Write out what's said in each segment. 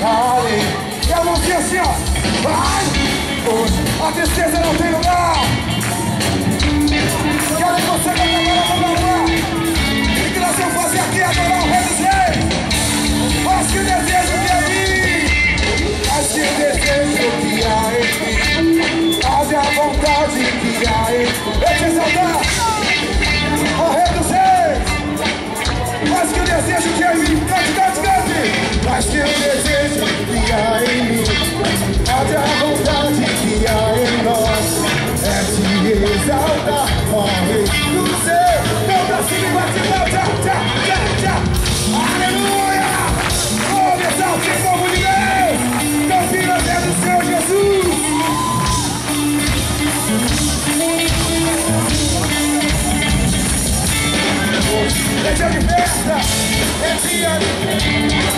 Vale. E a mãozinha assim, ó. Vai. Hoje a tristeza não tem lugar. Quero que você venha agora pra rua. E que nós vamos fazer aqui adorar o Rei dos Reis. Mas que o desejo que é mim. Mas que o desejo que há em mim. Mas a vontade que há em mim. Eu te exaltar. O Rei dos Reis. Mas que o desejo que há em mim. Cante, cante, cante. Mas que o desejo que há em mim. Mas a vontade que há em nós. É te exaltar, ó Rei dos Reis. Então pra cima e bate mal, tchau, tchau, tchau, tchau. Aleluia! Oh, me exalte, povo de Deus! Campinas é do Senhor Jesus! É dia de festa! É dia de...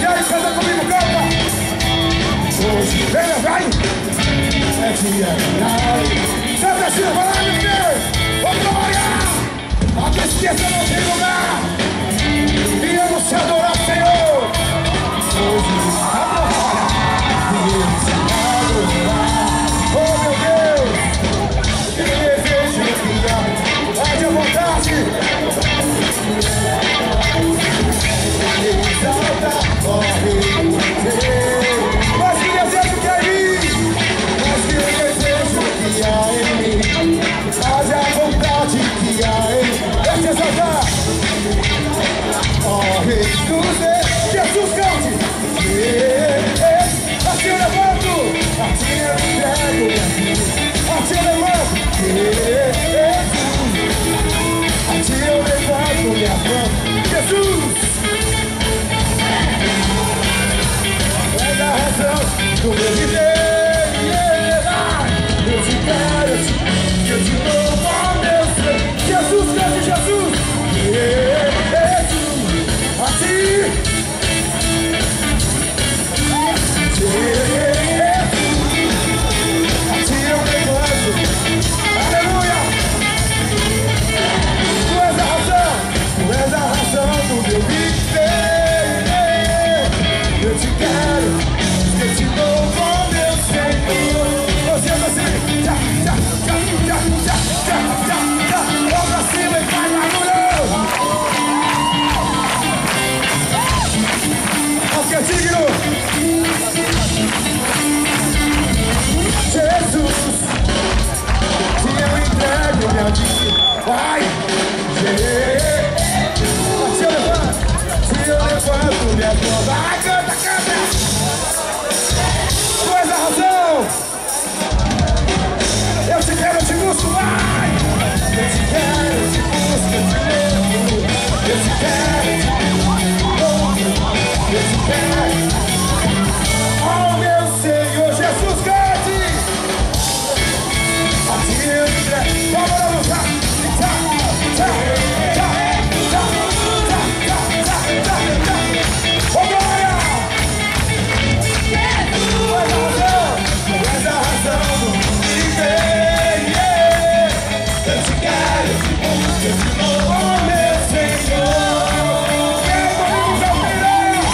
E aí, canta comigo, canta! Hoje, vem, vai! É dia de... Santa Silva, vai lá, meu Deus! Ô, glória! A tristeza não tem lugar! Viemos te adorar, Senhor! Hoje, a glória! Viemos te adorar! Oh, meu Deus! Que desejo que há! Vai de vontade! Exalta, ó Rei dos Reis! Mas que desejo que há em mim! Mas que desejo que há em mim! Mas a vontade que há em mim! Deixa exaltar! Ó Rei dos Reis! Jesus cante! Assim eu levanto! Assim eu entrego minha vida! Assim eu levanto! Assim eu levanto minha mão! Jesus! É da razão do meu viver, eu te quero, eu te louvo, ó meu Senhor. Jesus, cante Jesus. Assim. Assim eu levanto. Aleluia. Tu és a razão do meu viver. Eu te quero. Eu te louvo, ó meu Senhor. Você assim, já, já, já, já, já, já, já, já. Vamos pra cima e vai lá no meu. Acho que é digno. Jesus, se eu entrego minha vida, vai. Se eu levanto minha mão, vai, canta, canta. Tu és a razão. Eu te quero, eu te busco, vai. Eu te quero, eu te busco, eu te levo. Eu te quero, eu te quero. Oh meu Senhor, Jesus, cante. Assim eu te quero. Vamos lá, lutar. Tchau, tchau, tchau, tchau, tchau, tchau, tchau, tchau. Oh glória. Tu és a razão do viver. Eu te quero, eu te louvo, oh meu Senhor. Quero comigo, Campinas.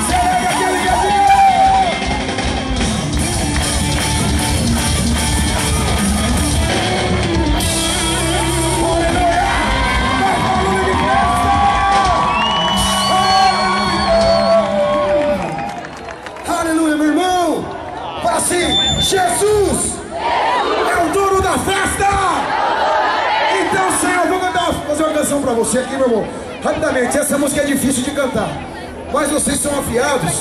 Celebra aquele gatinho. Aleluia. Vai, barulho de festa. Aleluia, meu irmão. Fala assim, Jesus é o dono da festa! Então, Senhor, vou fazer uma canção pra você aqui, meu irmão. Rapidamente, essa música é difícil de cantar, mas vocês são afiados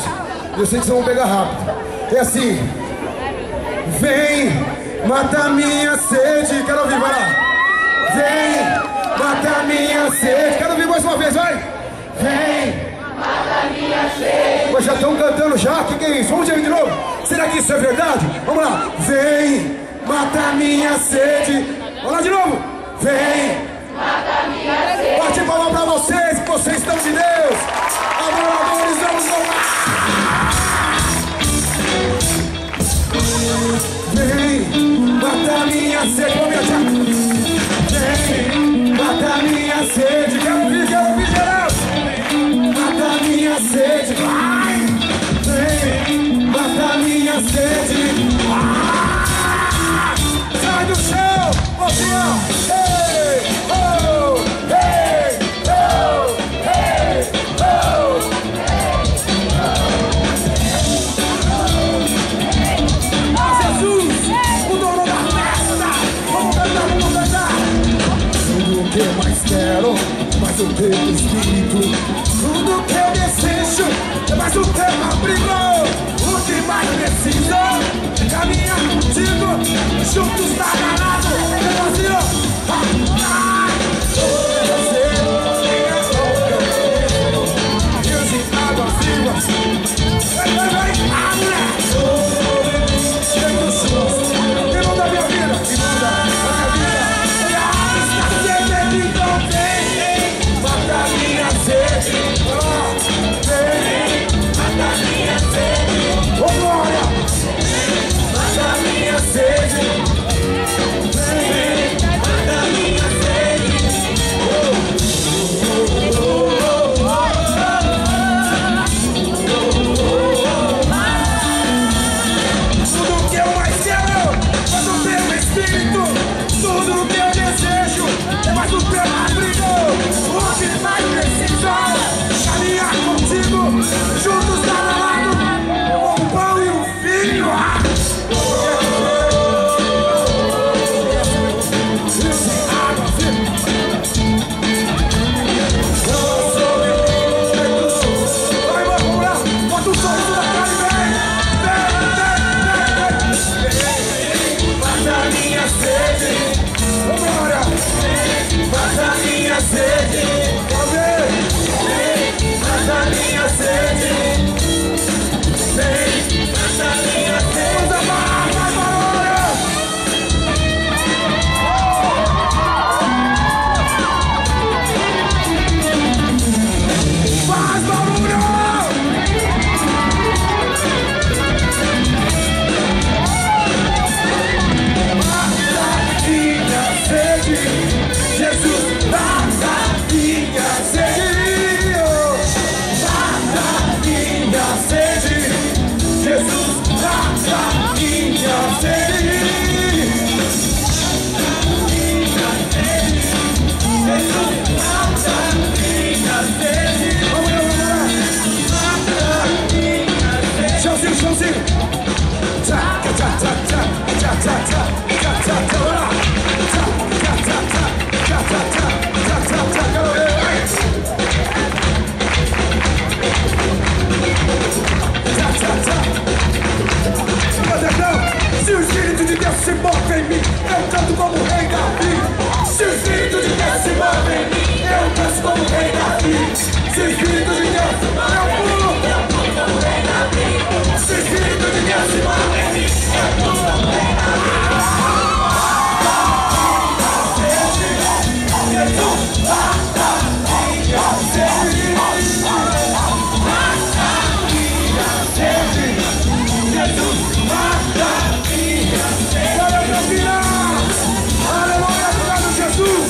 e eu sei que vocês vão pegar rápido. É assim: vem, mata minha sede. Quero ouvir, vai lá. Vem, mata minha sede. Quero ouvir mais uma vez, vai. Vem, mata minha sede. Mas já estão cantando já, o que é isso? Vamos de novo. Será que isso é verdade? Vamos lá. Vem, mata minha sede. Vamos lá de novo. Vem, mata minha sede. Bate palma pra vocês, que vocês estão de Deus. Adoradores, vamos louvar. Vem, mata minha sede. Vamos me Vem, mata minha sede. Quero ouvir, geral. Mata minha sede. Vai. Vem. sede. Sai do chão, Oceano. Hey, oh, hey, oh, hey, oh. Jesus, o dono da festa. Vamos cantar, vamos cantar. Tudo que eu mais quero, mais o teu espírito. Tudo que eu desejo, é mais o teu abrigo. O que mais preciso é caminhar contigo, juntos na ganado. Brasil, rios e águas vivas. Que manda a minha vida, que manda a minha vida. Está sendo então vem, mata a minha sede. Vem, mata a minha sede. Ô glória, mata a minha sede. Vem, mata a minha sede. Tudo que eu mais quero, mas o teu espírito. Tudo que eu desejo, é mais o teu abrigo. O que mais preciso, caminhar contigo, juntos lado a lado, um pão e um filho. Vai, vamos lá, bota o sorriso da cara e vem. Mata a minha sede. Vambora. Mata a minha sede. Quero ver. Mata a minha sede. Vem, mata a minha sede. Manda mais, vai, barulho. Faz barulho. Jesus, mata minha sede. Mata minha sede. Jesus, mata minha sede. Jesus, mata minha sede. Vamos lá, mata minha sede. Chãozinho, chãozinho. Tchá, tchá, tchá, tchá, tchá, tchá, tchá, tchá, tchá, tchá, vamos lá. Tchá, tchá, tchá, tchá. Tchá, tchá, tchá, tchá, tchá, tchá, quero ver, vai! Tchá, tchá, tchá! Mas se o Espírito de Deus se move em mim, eu canto como o rei Davi. Se o Espírito de Deus se move em mim, eu canto como o rei Davi. Se o Espírito de Deus, eu pulo como o rei Davi. Se o Espírito de Deus se move em mim, eu pulo como o rei Davi. Jesus, mata minha sede. Mata minha sede. Jesus, mata minha sede. Olha minha filha. Aleluia, obrigado Jesus.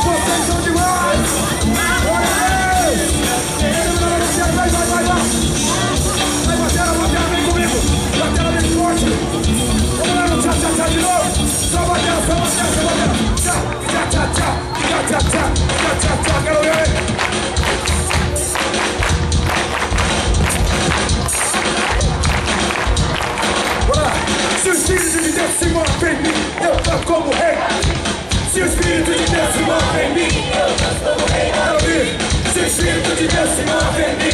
Vocês são demais. Olha Deus. Vai, vai, vai, vai. Vai, batera, vem comigo. Batera bem forte. Vamos lá no tchá, tchá, tchá de novo. Só batera, só batera, só batera. Tchá, tchá, tchá, tchá. Tchá, tchá, tchá, tchá, tchá, tchá, quero ver. Bora. Se o Espírito de Deus se move em mim, eu canto como rei. Se o Espírito de Deus se move em mim, eu canto como rei. Quero ver. Se o Espírito de Deus se move em mim,